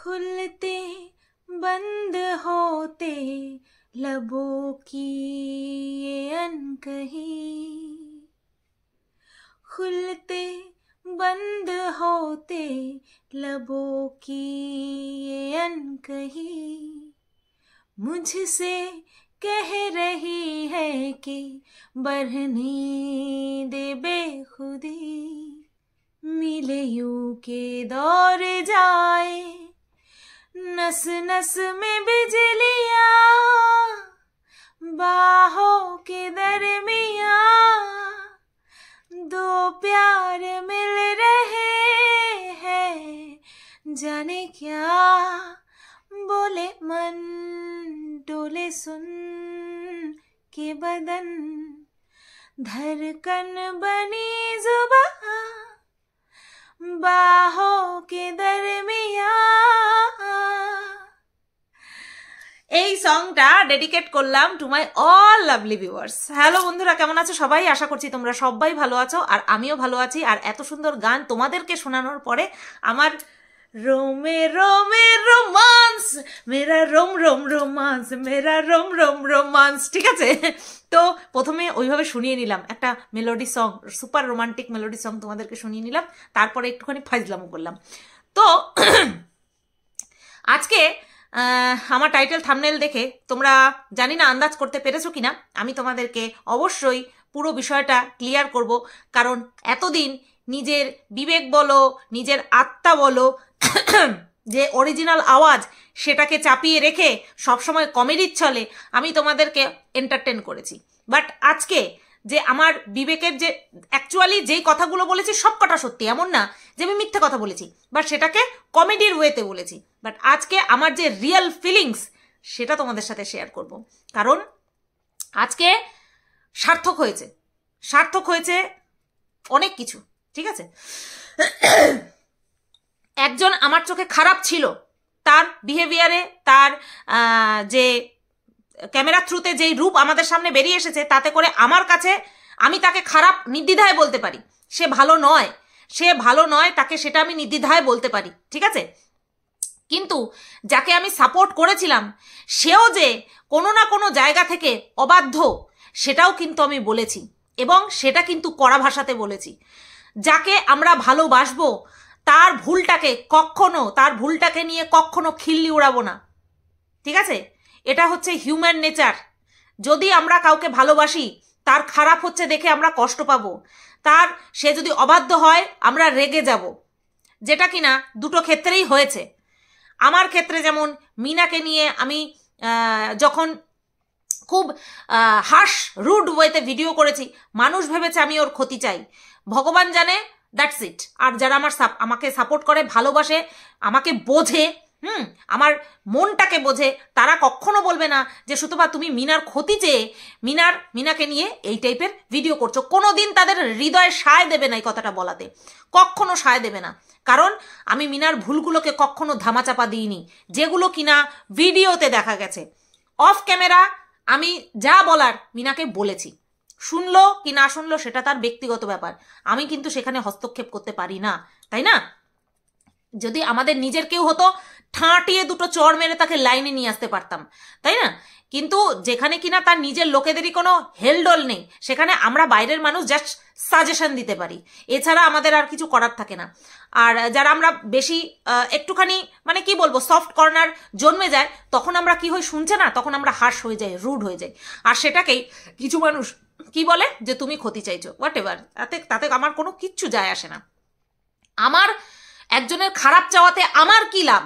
खुलते बंद होते लबों की ये अनकही, खुलते बंद होते लबों की ये अनकही, मुझसे कह रही है कि बढ़ने दे बेखुदी, मिले यूं के दौर जाए नस नस में बिजलियां, बाहों के दरमियां दो प्यार मिल रहे हैं, जाने क्या बोले मन डोले सुन के बदन, धड़कन बनी जुबां बाहों के दरमियां। এই সংটা ডেডিকেট করলাম to my all lovely viewers. Hello বন্ধুরা, কেমন আছো সবাই? আশা করছি তোমরা সবাই ভালো আছো, আর আমিও ভালো আছি। আর এত সুন্দর গান তোমাদেরকে শোনানোর পরে আমার रोमे रोमे रोमांस, मेरा रोम रोम रोमांस, मेरा रोम रोम रोमांस, ঠিক আছে? তো প্রথমে ওইভাবে শুনিয়ে নিলাম একটা melody song, super romantic melody song তোমাদেরকে শুনিয়ে নিলাম, তারপরে একটুখানি ফাজলামো করলাম। তো আজকে আমার টাইটেল থাম্বনেল দেখে তোমরা জানি না আন্দাজ করতে পেরেছো কিনা, আমি তোমাদেরকে অবশ্যই পুরো বিষয়টা ক্লিয়ার করব। কারণ এতদিন নিজের বিবেক বলো, নিজের আত্মা বলো, যে অরিজিনাল আওয়াজ সেটাকে চাপিয়ে রেখে সবসময় কমেডির ছলে আমি তোমাদেরকে এন্টারটেন করেছি। বাট আজকে যে আমার বিবেকের যে অ্যাকচুয়ালি যেই কথাগুলো বলেছি সব কটা সত্যি, এমন না যে আমি মিথ্যে কথা বলেছি, বাট সেটাকে কমেডির ওয়েতে বলেছি। বাট আজকে আমার যে রিয়েল ফিলিংস সেটা তোমাদের সাথে শেয়ার করব। কারণ আজকে সার্থক হয়েছে, সার্থক হয়েছে অনেক কিছু, ঠিক আছে? একজন আমার চোখে খারাপ ছিল, তার বিহেভিয়ারে, তার যে ক্যামেরা থ্রুতে যেই রূপ আমাদের সামনে বেরিয়ে এসেছে, তাতে করে আমার কাছে আমি তাকে খারাপ নির্দ্বিধায় বলতে পারি। সে ভালো নয়, সে ভালো নয়, তাকে সেটা আমি নির্দ্বিধায় বলতে পারি, ঠিক আছে? কিন্তু যাকে আমি সাপোর্ট করেছিলাম সেও যে কোনো না কোনো জায়গা থেকে অবাধ্য, সেটাও কিন্তু আমি বলেছি, এবং সেটা কিন্তু কড়া ভাষাতে বলেছি। যাকে আমরা ভালোবাসবো তার ভুলটাকে নিয়ে কখনো খিল্লি উড়াবো না, ঠিক আছে? এটা হচ্ছে হিউম্যান নেচার। যদি আমরা কাউকে ভালোবাসি, তার খারাপ হচ্ছে দেখে আমরা কষ্ট পাবো, সে যদি অবাধ্য হয় আমরা রেগে যাব, যেটা কিনা দুটো ক্ষেত্রেই হয়েছে। আমার ক্ষেত্রে যেমন মিনাকে নিয়ে আমি যখন খুব হার্শ রুড ওয়েতে ভিডিও করেছি, মানুষ ভেবেছে আমি ওর ক্ষতি চাই, ভগবান জানে, দ্যাটস ইট। আর যারা আমাকে সাপোর্ট করে, ভালোবাসে, আমাকে বোঝে, আমার মনটাকে বোঝে, তারা কখনো বলবে না যে সুতপা তুমি মিনার ক্ষতি চেয়ে মিনাকে নিয়ে এই টাইপের ভিডিও করছো। কোনোদিন তাদের হৃদয়ে সায় দেবে না এই কথাটা বলাতে, কখনো সায় দেবে না। কারণ আমি মিনার ভুলগুলোকে কখনো ধামাচাপা দিইনি, যেগুলো কিনা ভিডিওতে দেখা গেছে। অফ ক্যামেরা আমি যা বলার মিনাকে বলেছি, শুনলো কি না শুনলো সেটা তার ব্যক্তিগত ব্যাপার, আমি কিন্তু সেখানে হস্তক্ষেপ করতে পারি না, তাই না? যদি আমাদের নিজের কেউ হতো, ঠাঁটিয়ে দুটো চড় মেরে তাকে লাইনে নিয়ে আসতে পারতাম, তাই না? কিন্তু যেখানে কিনা তার নিজের লোকেদেরই কোনো হেলডোল নেই, সেখানে আমরা বাইরের মানুষ জাস্ট সাজেশন দিতে পারি, এছাড়া আমাদের আর কিছু করার থাকে না। আর যারা আমরা বেশি একটুখানি মানে কি বলবো সফট কর্নার জন্মে যায়, তখন আমরা কি হই শুনছে না, তখন আমরা হার্শ হয়ে যাই, রুড হয়ে যাই। আর সেটাকেই কিছু মানুষ কি বলে যে তুমি ক্ষতি চাইছো, হোয়াট এভার, তাতে আমার কোনো কিচ্ছু যায় আসে না। আমার একজনের খারাপ চাওয়াতে আমার কি লাভ?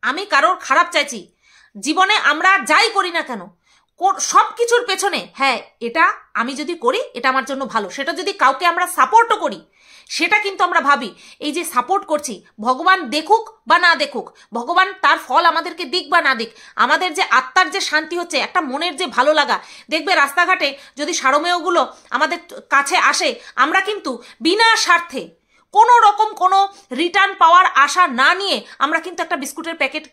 আমি কারোর খারাপ চাইছি? জীবনে আমরা যাই করি না কেন, সব কিছুর পেছনে, হ্যাঁ এটা আমি যদি করি এটা আমার জন্য ভালো, সেটা যদি কাউকে আমরা সাপোর্টও করি, সেটা কিন্তু আমরা ভাবি এই যে সাপোর্ট করছি, ভগবান দেখুক বা না দেখুক, ভগবান তার ফল আমাদেরকে দিক বা না দিক, আমাদের যে আত্মার যে শান্তি হচ্ছে, একটা মনের যে ভালো লাগা, দেখবে রাস্তাঘাটে যদি সারমেয়গুলো আমাদের কাছে আসে, আমরা কিন্তু বিনা স্বার্থে কোনো রকম কোনো রিটার্ন পাওয়ার আশা না নিয়ে আমরা কিন্তু একটা বিস্কুটের প্যাকেট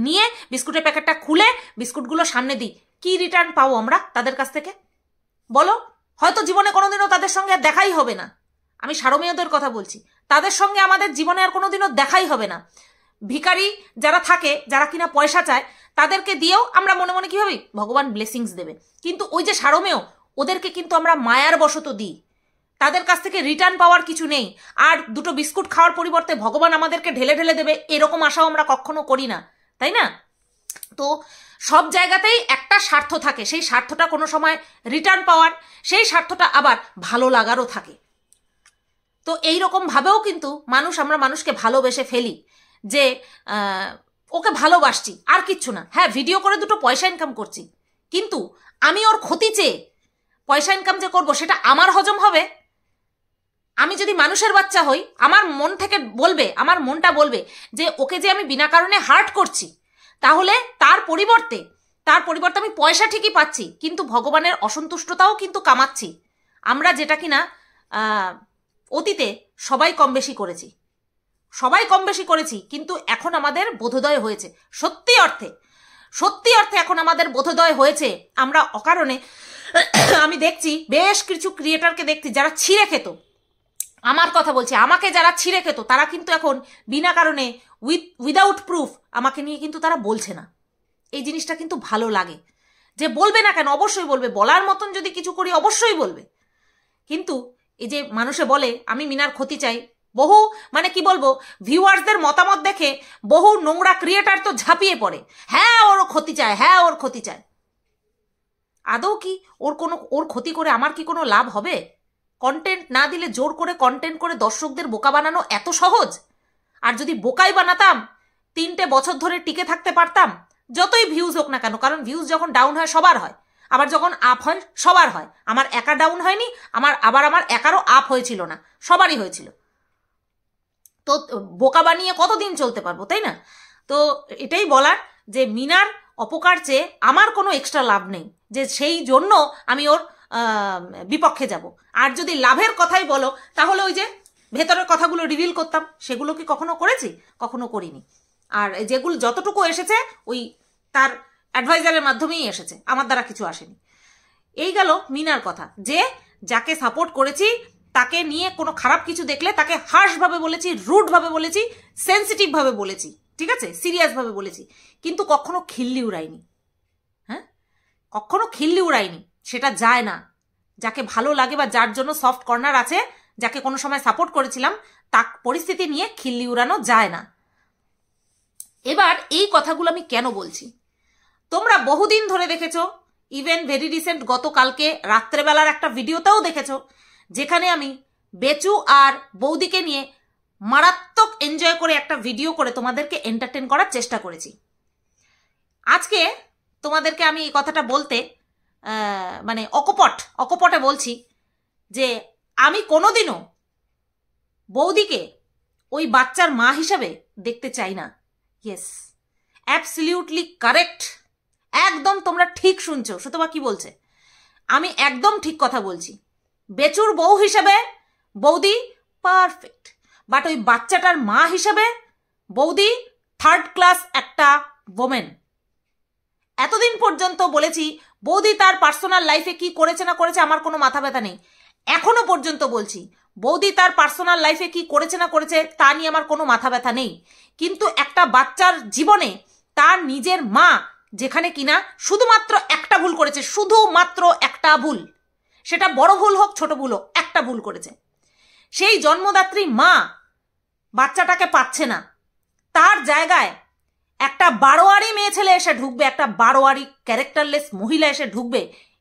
নিয়ে বিস্কুটের প্যাকেটটা খুলে বিস্কুটগুলো সামনে দিই। কি রিটার্ন পাবো আমরা তাদের কাছ থেকে বলো? হয়তো জীবনে কোনোদিনও তাদের সঙ্গে আর দেখাই হবে না। আমি সারমেয়দের কথা বলছি, তাদের সঙ্গে আমাদের জীবনে আর কোনোদিনও দেখাই হবে না। ভিখারি যারা থাকে, যারা কিনা পয়সা চায়, তাদেরকে দিয়েও আমরা মনে মনে কি ভাবি ভগবান ব্লেসিংস দেবে, কিন্তু ওই যে সারমেয় ওদেরকে কিন্তু আমরা মায়ার বশত দিই, তাদের কাছ থেকে রিটার্ন পাওয়ার কিছু নেই, আর দুটো বিস্কুট খাওয়ার পরিবর্তে ভগবান আমাদেরকে ঢেলে ঢেলে দেবে এরকম আশাও আমরা কখনো করি না, তাই না? তো সব জায়গাতেই একটা স্বার্থ থাকে, সেই স্বার্থটা কোনো সময় রিটার্ন পাওয়ার, সেই স্বার্থটা আবার ভালো লাগারও থাকে। তো এইরকম ভাবেও কিন্তু আমরা মানুষকে ভালোবেসে ফেলি যে ওকে ভালোবাসছি আর কিচ্ছু না, হ্যাঁ ভিডিও করে দুটো পয়সা ইনকাম করছি, কিন্তু আমি ওর ক্ষতি চেয়ে পয়সা ইনকাম যে করবো সেটা আমার হজম হবে? আমি যদি মানুষের বাচ্চা হই, আমার মন থেকে বলবে, আমার মনটা বলবে যে ওকে যে আমি বিনা কারণে হার্ট করছি, তাহলে তার পরিবর্তে আমি পয়সা ঠিকই পাচ্ছি, কিন্তু ভগবানের অসন্তুষ্টতাও কিন্তু কামাচ্ছি। আমরা যেটা কিনা অতীতে সবাই কম বেশি করেছি, কিন্তু এখন আমাদের বোধোদয় হয়েছে, সত্যি অর্থে এখন আমাদের বোধোদয় হয়েছে। আমরা অকারণে আমি দেখছি বেশ কিছু ক্রিয়েটারকে দেখছি যারা ছিঁড়ে খেত, আমার কথা বলছি, আমাকে যারা ছিঁড়ে খেত, তারা কিন্তু এখন বিনা কারণে উইদাউট প্রুফ আমাকে নিয়ে কিন্তু তারা বলছে না। এই জিনিসটা কিন্তু ভালো লাগে, যে বলবে না কেন, অবশ্যই বলবে, বলার মতন যদি কিছু করি অবশ্যই বলবে। কিন্তু এই যে মানুষে বলে আমি মিনার ক্ষতি চাই, বহু মানে কি বলবো, ভিউয়ার্সদের মতামত দেখে বহু নোংরা ক্রিয়েটার তো ঝাঁপিয়ে পড়ে, হ্যাঁ ওর ক্ষতি চায়। আদৌ কি ওর ক্ষতি করে আমার কি কোনো লাভ হবে? কন্টেন্ট না দিলে জোর করে কন্টেন্ট করে দর্শকদের বোকা বানানো এত সহজ? আর যদি বোকাই বানাতাম 3টে বছর ধরে টিকে থাকতে পারতাম, যতই ভিউজ হোক না কেন, কারণ ভিউজ যখন ডাউন হয় সবার হয়, আবার যখন আপ হয় সবার হয়। আমার একা ডাউন হয়নি, আমার একারও আপ হয়েছিল না, সবারই হয়েছিল। তো বোকা বানিয়ে কতদিন চলতে পারবো, তাই না? তো এটাই বলার যে মিনার অপকার চেয়ে আমার কোনো এক্সট্রা লাভ নেই, যে সেই জন্য আমি ওর বিপক্ষে যাব। আর যদি লাভের কথাই বলো, তাহলে ওই যে ভেতরের কথাগুলো রিভিল করতাম, সেগুলো কি কখনো করেছি? কখনো করিনি। আর যেগুলো যতটুকু এসেছে ওই তার অ্যাডভাইজারের মাধ্যমেই এসেছে, আমার দ্বারা কিছু আসেনি। এই গেল মিনার কথা, যে যাকে সাপোর্ট করেছি তাকে নিয়ে কোনো খারাপ কিছু দেখলে তাকে হার্শভাবে বলেছি, রুডভাবে বলেছি, সেন্সিটিভভাবে বলেছি, ঠিক আছে, সিরিয়াসভাবে বলেছি, কিন্তু কখনো খিল্লি উড়াইনি। হ্যাঁ, কখনো খিল্লি উড়াইনি, সেটা যায় না। যাকে ভালো লাগে বা যার জন্য সফট কর্নার আছে, যাকে কোনো সময় সাপোর্ট করেছিলাম, তার পরিস্থিতি নিয়ে খিল্লি উড়ানো যায় না। এবার এই কথাগুলো আমি কেন বলছি, তোমরা বহুদিন ধরে দেখেছো, ইভেন ভেরি রিসেন্ট গতকালকে রাত্রেবেলার একটা ভিডিওতেও দেখেছো, যেখানে আমি বেচু আর বৌদিকে নিয়ে মারাত্মক এনজয় করে একটা ভিডিও করে তোমাদেরকে এন্টারটেন করার চেষ্টা করেছি। আজকে তোমাদেরকে আমি এই কথাটা বলতে মানে অকপটে বলছি যে আমি কোনোদিনও বৌদিকে ওই বাচ্চার মা হিসাবে দেখতে চাই না। ইয়েস, অ্যাবসলিউটলি কারেক্ট, একদম তোমরা ঠিক শুনছো। সুতবা কি বলছে, আমি একদম ঠিক কথা বলছি। বেচুর বউ হিসেবে বৌদি পারফেক্ট, বাট ওই বাচ্চাটার মা হিসেবে বৌদি থার্ড ক্লাস একটা ওমেন। এতদিন পর্যন্ত বলেছি বৌদি তার পার্সোনাল লাইফে কি করেছে না করেছে আমার কোনো মাথা ব্যথা নেই, এখনো পর্যন্ত বলছি বৌদি তার পার্সোনাল লাইফে কি করেছে না করেছে তা নিয়ে আমার কোনো মাথা ব্যথা নেই, কিন্তু একটা বাচ্চার জীবনে তার নিজের মা, যেখানে কিনা শুধুমাত্র একটা ভুল করেছে, শুধুমাত্র একটা ভুল, সেটা বড় ভুল হোক ছোট ভুল হোক, একটা ভুল করেছে, সেই জন্মদাত্রী মা বাচ্চাটাকে পাচ্ছে না, তার জায়গায় একটা বারোয়ারি মেয়ে ছেলে এসে ঢুকবে, একটা বারোয়ারি ক্যারেক্টারলেস মহিলা এসে ঢুকবে,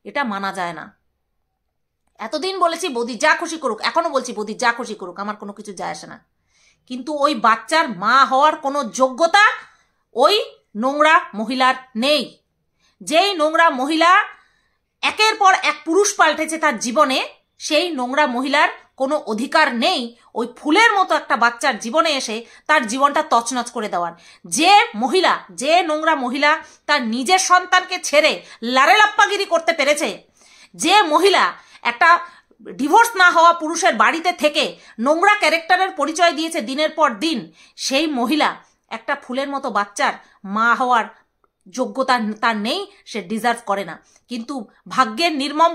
এটা মানা যায় না। এতদিন বলেছি বৌদি যা খুশি করুক, এখনো বলছি বৌদি যা খুশি করুক, আমার কোনো কিছু যায় আসে না, কিন্তু ওই বাচ্চার মা হওয়ার কোনো যোগ্যতা ওই নোংরা মহিলার নেই। যেই নোংরা মহিলা একের পর এক পুরুষ পাল্টেছে তার জীবনে, সেই নোংরা মহিলার কোনো অধিকার নেই ওই ফুলের মতো একটা বাচ্চার জীবনে এসে তার জীবনটা তছনছ করে দেওয়ার। যে নোংরা মহিলা তার নিজের সন্তানকে ছেড়ে লারে লাপ্পাগিরি করতে পেরেছে, যে মহিলা একটা ডিভোর্স না হওয়া পুরুষের বাড়িতে থেকে নোংরা ক্যারেক্টারের পরিচয় দিয়েছে দিনের পর দিন, সেই মহিলা একটা ফুলের মতো বাচ্চার মা হওয়ার যোগ্যতা তার নেই, সে ডিজার্ভ করে না। কিন্তু ভাগ্যের নির্মম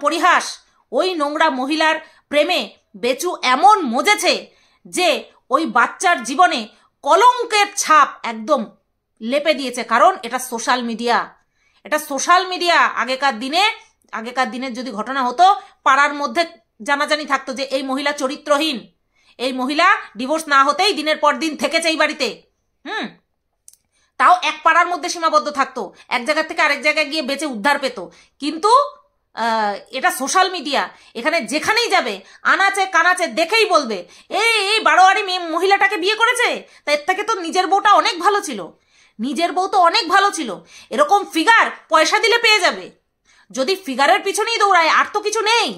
পরিহাস, ওই নোংরা মহিলার প্রেমে বেচু এমন মজেছে যে ওই বাচ্চার জীবনে কলঙ্কের ছাপ একদম লেপে দিয়েছে। কারণ এটা সোশ্যাল মিডিয়া, এটা সোশ্যাল মিডিয়া। আগেকার দিনের যদি ঘটনা হতো, পাড়ার মধ্যে জানাজানি থাকতো যে এই মহিলা চরিত্রহীন, এই মহিলা ডিভোর্স না হতেই দিনের পর দিন থেকেছে এই বাড়িতে। তাও এক পাড়ার মধ্যে সীমাবদ্ধ থাকতো, এক জায়গা থেকে আরেক জায়গায় গিয়ে বেঁচে উদ্ধার পেত। কিন্তু এটা সোশ্যাল মিডিয়া, এখানে যেখানেই যাবে আনাচে কানাচে দেখেই বলবে এই বারোয়ারি মহিলাটাকে বিয়ে করেছে, তা এর থেকে তো নিজের বউটা অনেক ভালো ছিল, নিজের বউ তো অনেক ভালো ছিল। এরকম ফিগার পয়সা দিলে পেয়ে যাবে। যদি ফিগারের পিছনেই দৌড়ায়, আর তো কিছু নেই।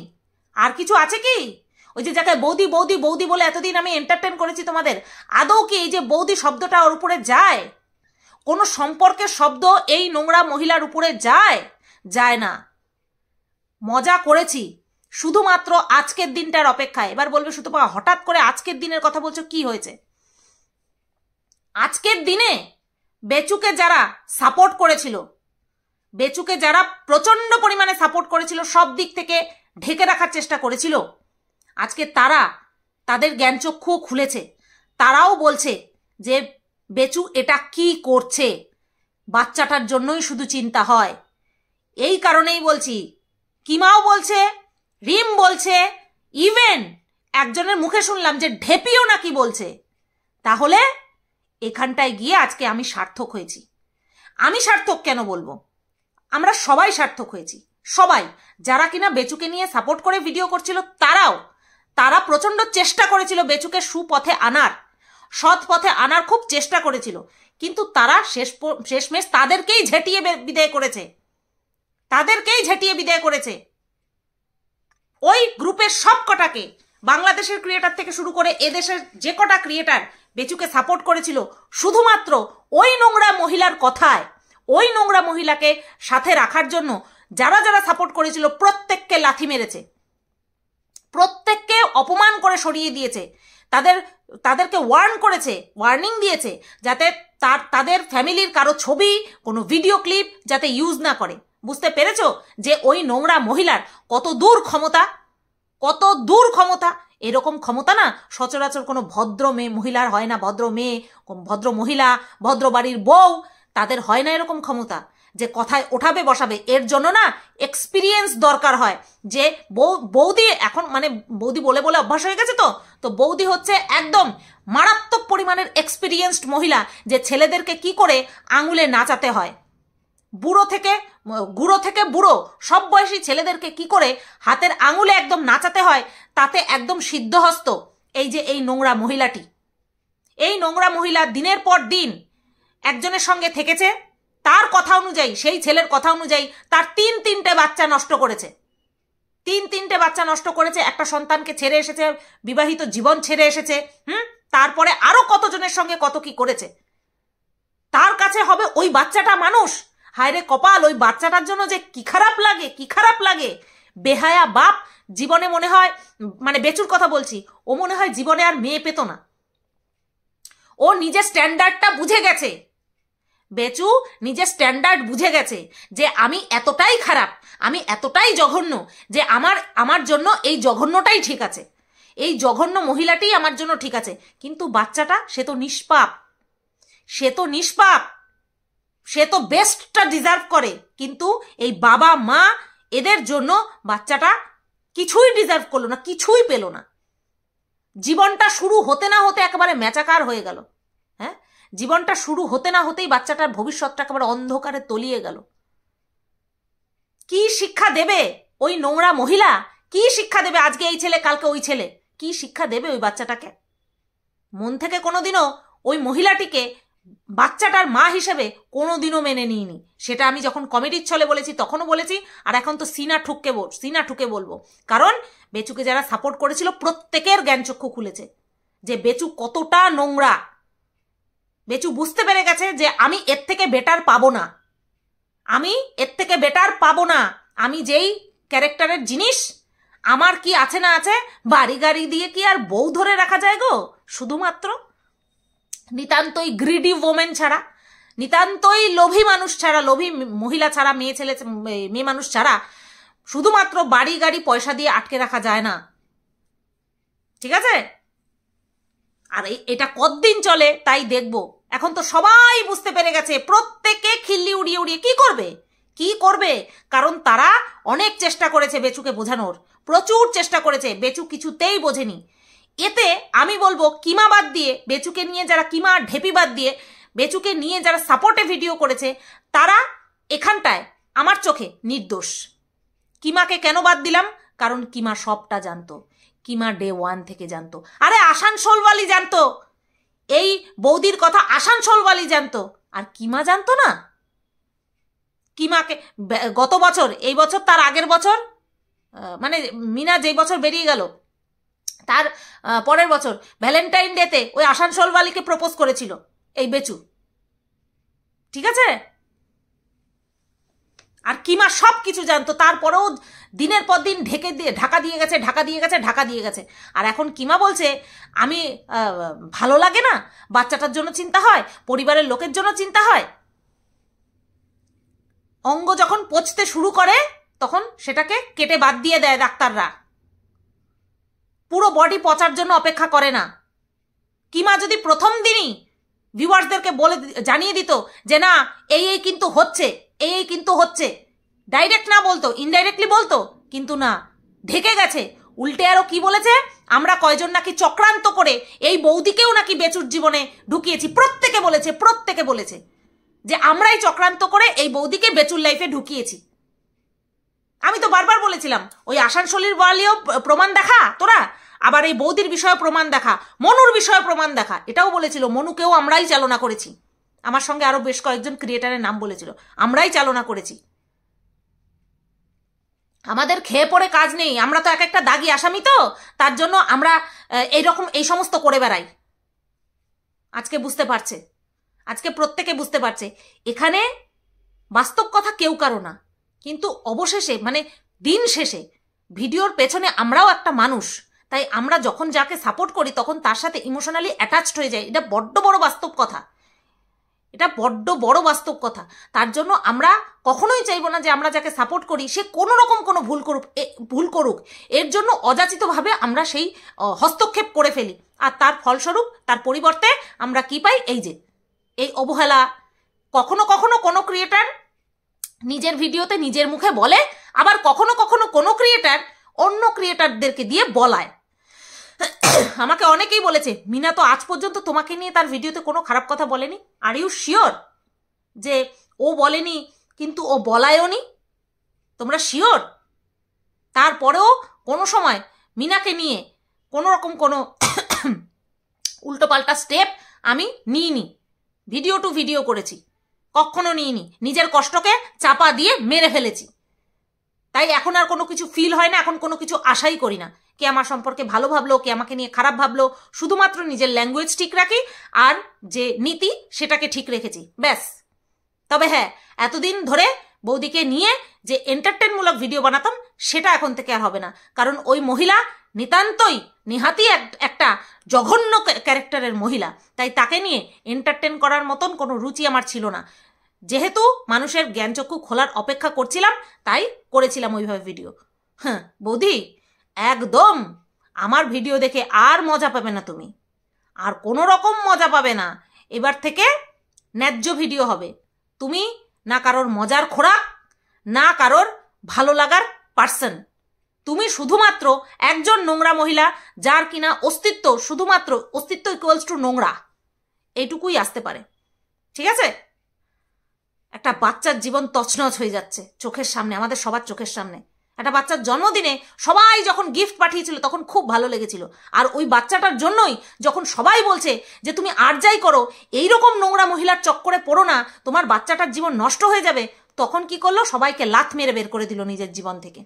আর কিছু আছে কি? ওই যে যাকে বৌদি বৌদি বৌদি বলে এতদিন আমি এন্টারটেন করেছি তোমাদের, আদৌ কি এই যে বৌদি শব্দটা ওর উপরে যায়? কোনো সম্পর্কের শব্দ এই নোংরা মহিলার উপরে যায়? যায় না। মজা করেছি শুধুমাত্র আজকের দিনটার অপেক্ষায়। এবার বলবে সুতপা হঠাৎ করে আজকের দিনের কথা বলছো, কি হয়েছে? আজকের দিনে বেচুকে যারা সাপোর্ট করেছিল, বেচুকে যারা প্রচন্ড পরিমাণে সাপোর্ট করেছিল, সব দিক থেকে ঢেকে রাখার চেষ্টা করেছিল, আজকে তারা তাদের জ্ঞানচক্ষু খুলেছে। তারাও বলছে যে বেচু এটা কি করছে, বাচ্চাটার জন্যই শুধু চিন্তা হয়। এই কারণেই বলছি, কিমাও বলছে, রিম বলছে, ইভেন একজনের মুখে শুনলাম যে ঢেপিও নাকি বলছে। তাহলে এখানটায় গিয়ে আজকে আমি সার্থক হয়েছি। আমি সার্থক কেন বলবো? আমরা সবাই সার্থক হয়েছি, সবাই। যারা কিনা বেচুকে নিয়ে সাপোর্ট করে ভিডিও করছিল, তারা প্রচন্ড চেষ্টা করেছিল বেচুকে সুপথে আনার, সৎ পথে আনার খুব চেষ্টা করেছিল। কিন্তু তারা শেষমেশ তাদেরকেই ঝেঁটিয়ে বিদায় করেছে। ওই গ্রুপের সব কটাকে, বাংলাদেশের ক্রিয়েটার থেকে শুরু করে এদেশের যে কটা ক্রিয়েটার বেচুকে সাপোর্ট করেছিল, শুধুমাত্র ওই নোংরা মহিলার কথায়, ওই নোংরা মহিলাকে সাথে রাখার জন্য যারা যারা সাপোর্ট করেছিল প্রত্যেককে লাথি মেরেছে, প্রত্যেককে অপমান করে সরিয়ে দিয়েছে। তাদেরকে ওয়ার্নিং দিয়েছে যাতে তাদের ফ্যামিলির কারো ছবি, কোনো ভিডিও ক্লিপ যাতে ইউজ না করে। বুঝতে পেরেছো যে ওই নোংরা মহিলার কত দূর ক্ষমতা? এরকম ক্ষমতা না সচরাচর কোনো ভদ্র মহিলার হয় না। ভদ্র মহিলা, ভদ্র বাড়ির বউ, তাদের হয় না এরকম ক্ষমতা যে কথায় ওঠাবে বসাবে। এর জন্য না এক্সপিরিয়েন্স দরকার হয়। যে বৌদি এখন মানে বৌদি বলে বলে অভ্যাস হয়ে গেছে, তো বৌদি হচ্ছে একদম মারাত্মক পরিমাণের এক্সপিরিয়েন্সড মহিলা, যে ছেলেদেরকে কি করে আঙুলে নাচাতে হয়, গুঁড়ো থেকে বুড়ো সব বয়সী ছেলেদেরকে কি করে হাতের আঙুলে একদম নাচাতে হয়, তাতে একদম সিদ্ধহস্ত এই নোংরা মহিলাটি। এই নোংরা মহিলা দিনের পর দিন একজনের সঙ্গে থেকেছে, তার কথা অনুযায়ী, সেই ছেলের কথা অনুযায়ী তার তিনটে বাচ্চা নষ্ট করেছে। একটা সন্তানকে ছেড়ে এসেছে, বিবাহিত জীবন ছেড়ে এসেছে। তারপরে আরো কতজনের সঙ্গে কত কি করেছে। তার কাছে হবে ওই বাচ্চাটা মানুষ। হায় রে কপাল, ওই বাচ্চাটার জন্য যে কি খারাপ লাগে। বেহায়া বাপ জীবনে মনে হয়, মানে বেচুর কথা বলছি, ও মনে হয় জীবনে আর মেয়ে পেত না। ও নিজের স্ট্যান্ডার্ডটা বুঝে গেছে। বেচু নিজের স্ট্যান্ডার্ড বুঝে গেছে যে আমি এতটাই খারাপ, আমি এতটাই জঘন্য যে আমার জন্য এই জঘন্যটাই ঠিক আছে, এই জঘন্য মহিলাটি আমার জন্য ঠিক আছে। কিন্তু বাচ্চাটা সে তো নিষ্পাপ, সে তো বেস্টটা ডিজার্ভ করে। কিন্তু এই বাবা মা এদের জন্য বাচ্চাটা কিছুই ডিজার্ভ করলো না, কিছুই পেল না। জীবনটা শুরু হতে না হতে একেবারে মেচাকার হয়ে গেল। হ্যাঁ, জীবনটা শুরু হতে না হতেই বাচ্চাটার ভবিষ্যৎটা একেবারে অন্ধকারে তলিয়ে গেল। কি শিক্ষা দেবে ওই নোংরা মহিলা? কি শিক্ষা দেবে আজকে এই ছেলে, কালকে ওই ছেলে? কি শিক্ষা দেবে ওই বাচ্চাটাকে? মন থেকে কোনোদিনও ওই মহিলাটিকে বাচ্চাটার মা হিসেবে কোনোদিনও মেনে নিইনি। সেটা আমি যখন কমেডির ছলে বলেছি তখনও বলেছি, আর এখন তো সিনা ঠুকে বলবো। কারণ বেচুকে যারা সাপোর্ট করেছিল প্রত্যেকের জ্ঞানচক্ষু খুলেছে যে বেচু কতটা নোংরা। বেচু বুঝতে পেরে গেছে যে আমি এর থেকে বেটার পাবো না। আমি যেই ক্যারেক্টারের জিনিস, আমার কি আছে না আছে, বাড়ি গাড়ি দিয়ে কি আর বউ ধরে রাখা যায় গো? শুধুমাত্র নিতান্তই গ্রিডি ওমেন ছাড়া, নিতান্তই লোভী মানুষ ছাড়া, লোভী মহিলা ছাড়া, মেয়ে মানুষ ছাড়া শুধুমাত্র বাড়ি গাড়ি পয়সা দিয়ে আটকে রাখা যায় না। ঠিক আছে? আর এটা কতদিন চলে তাই দেখব। এখন তো সবাই বুঝতে পেরে গেছে, প্রত্যেকে খিল্লি উড়িয়ে উড়িয়ে কি করবে, কারণ তারা অনেক চেষ্টা করেছে বেচুকে বোঝানোর, প্রচুর চেষ্টা করেছে, বেচু কিছুতেই বোঝেনি। এতে আমি বলবো কিমা বাদ দিয়ে, বেচুকে নিয়ে যারা, কিমা ঢেপি বাদ দিয়ে বেচুকে নিয়ে যারা সাপোর্টে ভিডিও করেছে তারা এখানটায় আমার চোখে নির্দোষ। কিমাকে কেন বাদ দিলাম? কারণ কিমা সবটা জানতো, কিমা ডে 1 থেকে জানতো। আরে আসানসোলওয়ালি জানতো, এই বৌদির কথা আসানসোলওয়ালি জানতো, আর কিমা জানতো না? কিমাকে গত বছর, এই বছর তার আগের বছর, মানে মিনা যেই বছর বেরিয়ে গেল তার পরের বছর ভ্যালেন্টাইন ডেতে ওই আসানসোলওয়ালিকে প্রপোজ করেছিল এই বেচু, ঠিক আছে? আর কিমা সব কিছু জানতো, তারপরেও দিনের পর দিন ঢাকা দিয়ে গেছে। আর এখন কিমা বলছে আমি ভালো লাগে না, বাচ্চাটার জন্য চিন্তা হয়, পরিবারের লোকের জন্য চিন্তা হয়। অঙ্গ যখন পচতে শুরু করে তখন সেটাকে কেটে বাদ দিয়ে দেয় ডাক্তাররা, পুরো বডি পচার জন্য অপেক্ষা করে না। কিমা যদি প্রথম দিনই ভিউয়ার্সদেরকে বলে জানিয়ে দিত যে না এই কিন্তু হচ্ছে, ডাইরেক্ট না বলতো, ইনডাইরেক্টলি বলতো, কিন্তু না, ঢেকে গেছে। উল্টে আরো কি বলেছে, আমরা কয়জন নাকি চক্রান্ত করে এই বৌদিকেও নাকি বেচুর জীবনে ঢুকিয়েছি। প্রত্যেকে বলেছে যে আমরাই চক্রান্ত করে এই বৌদিকে বেচুর লাইফে ঢুকিয়েছি। আমি তো বারবার বলেছিলাম ওই আসানসোলের ওয়ালিও প্রমাণ দেখা তোরা, আবার এই বৌদির বিষয়ে প্রমাণ দেখা, মনুর বিষয়ে প্রমাণ দেখা, এটাও বলেছিল। মনুকেও আমরাই চালনা করেছি, আমার সঙ্গে আরো বেশ কয়েকজন ক্রিয়েটারের নাম বলেছিল, আমরাই চালনা করেছি। আমাদের খেয়ে পড়ে কাজ নেই, আমরা তো এক একটা দাগি আসামি, তো তার জন্য আমরা এই সমস্ত করে বেড়াই। আজকে প্রত্যেকে বুঝতে পারছে এখানে বাস্তব কথা কেউ কারো না, কিন্তু অবশেষে মানে দিন শেষে ভিডিওর পেছনে আমরাও একটা মানুষ, তাই আমরা যখন যাকে সাপোর্ট করি তখন তার সাথে ইমোশনালি অ্যাটাচড হয়ে যায়। এটা বড্ড বড় বাস্তব কথা, তার জন্য আমরা কখনোই চাইবো না যে আমরা যাকে সাপোর্ট করি সে কোনো রকম কোনো ভুল করুক, এর জন্য অযাচিতভাবে আমরা সেই হস্তক্ষেপ করে ফেলি। আর তার ফলস্বরূপ, তার পরিবর্তে আমরা কি পাই? এই অবহেলা। কখনো কোনো ক্রিয়েটার নিজের ভিডিওতে নিজের মুখে বলে, আবার কখনো কোনো ক্রিয়েটার অন্য ক্রিয়েটারদেরকে দিয়ে বলায়। আমাকে অনেকেই বলেছে মিনা তো আজ পর্যন্ত তোমাকে নিয়ে তার ভিডিওতে কোনো খারাপ কথা বলেনি। আর ইউ শিওর যে ও বলেনি, কিন্তু ও বলায়ও নি? তোমরা শিওর? তারপরেও কোনো সময় মিনাকে নিয়ে কোনো রকম কোনো উল্টোপাল্টা স্টেপ আমি নিইনি, ভিডিও টু ভিডিও করেছি, কখনো নিইনি, নিজের কষ্টকে চাপা দিয়ে মেরে ফেলেছি। তাই এখন আর কোনো কিছু ফিল হয় না, এখন কোনো কিছু আশাই করি না। কে আমার সম্পর্কে ভালো ভাবলো, কে আমাকে নিয়ে খারাপ ভাবলো, শুধুমাত্র নিজের ল্যাঙ্গুয়েজ ঠিক রাখি আর যে নীতি সেটাকে ঠিক রেখেছি, ব্যাস। তবে হ্যাঁ, এতদিন ধরে বৌদিকে নিয়ে যে এন্টারটেনমূলক ভিডিও বানাতাম সেটা এখন থেকে আর হবে না, কারণ ওই মহিলা নিতান্তই নিহাতি একটা জঘন্য ক্যারেক্টারের মহিলা, তাই তাকে নিয়ে এন্টারটেন করার মতন কোনো রুচি আমার ছিল না। যেহেতু মানুষের জ্ঞানচক্ষু খোলার অপেক্ষা করছিলাম তাই করেছিলাম ওইভাবে ভিডিও। হ্যাঁ বৌদি, একদম আমার ভিডিও দেখে আর মজা পাবে না তুমি, আর কোনো রকম মজা পাবে না। এবার থেকে ন্যায্য ভিডিও হবে। তুমি না কারোর মজার খোরাক, না কারোর ভালো লাগার পার্সন, তুমি শুধুমাত্র একজন নোংরা মহিলা যার কিনা অস্তিত্ব, শুধুমাত্র অস্তিত্ব ইকুয়ালস টু নোংরা, এইটুকুই আসতে পারে, ঠিক আছে? একটা বাচ্চার জীবন তছনছ হয়ে যাচ্ছে চোখের সামনে, আমাদের সবার চোখের সামনে। একটা বাচ্চার জন্মদিনে সবাই যখন গিফট পাঠিয়েছিল তখন খুব ভালো লেগেছিল, আর ওই বাচ্চাটার জন্যই যখন সবাই বলছে যে তুমি আর যাই করো, এইরকম নোংরা মহিলার চক্করে পড়ো না, তোমার বাচ্চাটার জীবন নষ্ট হয়ে যাবে, তখন কি করলো? সবাইকে লাথ মেরে বের করে দিল নিজের জীবন থেকে।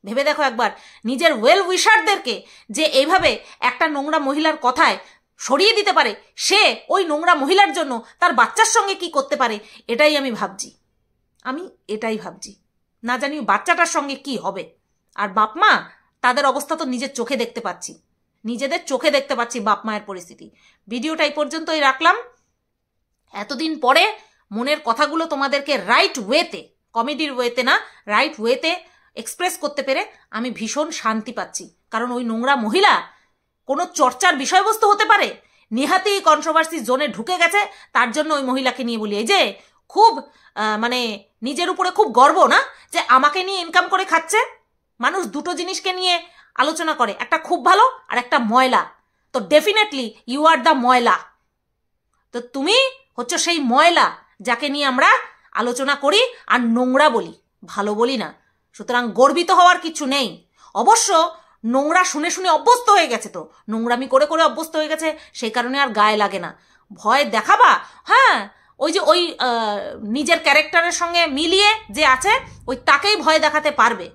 ভেবে দেখো একবার, নিজের ওয়েল উইশারদেরকে যে এইভাবে একটা নোংরা মহিলার কথায় সরিয়ে দিতে পারে, সে ওই নোংরা মহিলার জন্য তার বাচ্চার সঙ্গে কি করতে পারে, এটাই আমি ভাবছি। না জানি বাচ্চাটার সঙ্গে কি হবে। আর বাপ মা, তাদের অবস্থা তো নিজের চোখে দেখতে পাচ্ছি, নিজেদের চোখে দেখতে পাচ্ছি বাপ মায়ের পরিস্থিতি। ভিডিওটা এই পর্যন্তই রাখলাম। এতদিন পরে মনের কথাগুলো তোমাদেরকে রাইট ওয়েতে, কমেডির ওয়েতে না, রাইট ওয়েতে এক্সপ্রেস করতে পেরে আমি ভীষণ শান্তি পাচ্ছি। কারণ ওই নোংরা মহিলা কোনো চর্চার বিষয়বস্তু হতে পারে, নেহাতি কন্ট্রোভার্সি জোনে ঢুকে গেছে, তার জন্য ওই মহিলাকে নিয়ে বলি। এই যে খুব মানে নিজের উপরে খুব গর্ব না যে আমাকে নিয়ে ইনকাম করে খাচ্ছে। মানুষ দুটো জিনিসকে নিয়ে আলোচনা করে, একটা খুব ভালো আর একটা ময়লা। তো ডেফিনেটলি ইউ আর দ্য ময়লা। তো তুমি হচ্ছে সেই ময়লা যাকে নিয়ে আমরা আলোচনা করি আর নোংরা বলি, ভালো বলি না। সুতরাং গর্বিত হওয়ার কিছু নেই। অবশ্য নোংরা শুনে শুনে অভ্যস্ত হয়ে গেছে, তো নোংরামি করে করে অভ্যস্ত হয়ে গেছে, সেই কারণে আর গায়ে লাগে না। ভয় দেখাবা, হ্যাঁ, ওই যে ওই নিজের ক্যারেক্টারের সঙ্গে মিলিয়ে যে আছে ওই তাকেই ভয় দেখাতে পারবে,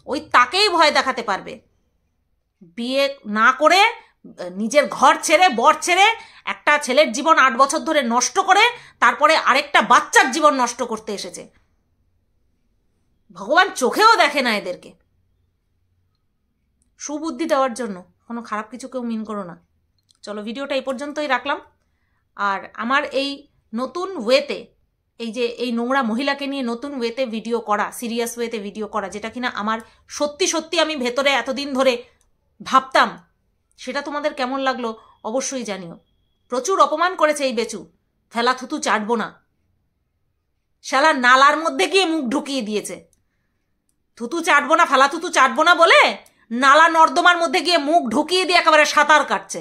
ওই তাকেই ভয় দেখাতে পারবে। বিয়ে না করে নিজের ঘর ছেড়ে বর ছেড়ে একটা ছেলের জীবন 8 বছর ধরে নষ্ট করে তারপরে আরেকটা বাচ্চার জীবন নষ্ট করতে এসেছে। ভগবান চোখেও দেখে না এদেরকে। সুবুদ্ধি দেওয়ার জন্য কোনো খারাপ কিছু কেউ মিন করো না। চলো, ভিডিওটা এই পর্যন্তই রাখলাম। আর আমার এই নতুন ওয়েতে, এই যে এই নোংরা মহিলাকে নিয়ে নতুন ওয়েতে ভিডিও করা, সিরিয়াস ওয়েতে ভিডিও করা, যেটা কিনা আমার সত্যি সত্যি আমি ভেতরে এতদিন ধরে ভাবতাম, সেটা তোমাদের কেমন লাগলো অবশ্যই জানিও। প্রচুর অপমান করেছে এই বেচু, ফেলা থুতু চাটবো না, শালা নালার মধ্যে গিয়ে মুখ ঢুকিয়ে দিয়েছে। থুতু চাটবো না, ফেলা থুতু চাটবো না বলে নালা নর্দমার মধ্যে গিয়ে মুখ ঢুকিয়ে দিয়ে একেবারে সাঁতার কাটছে।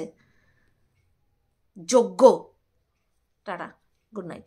যোগ্য। Tata, good night.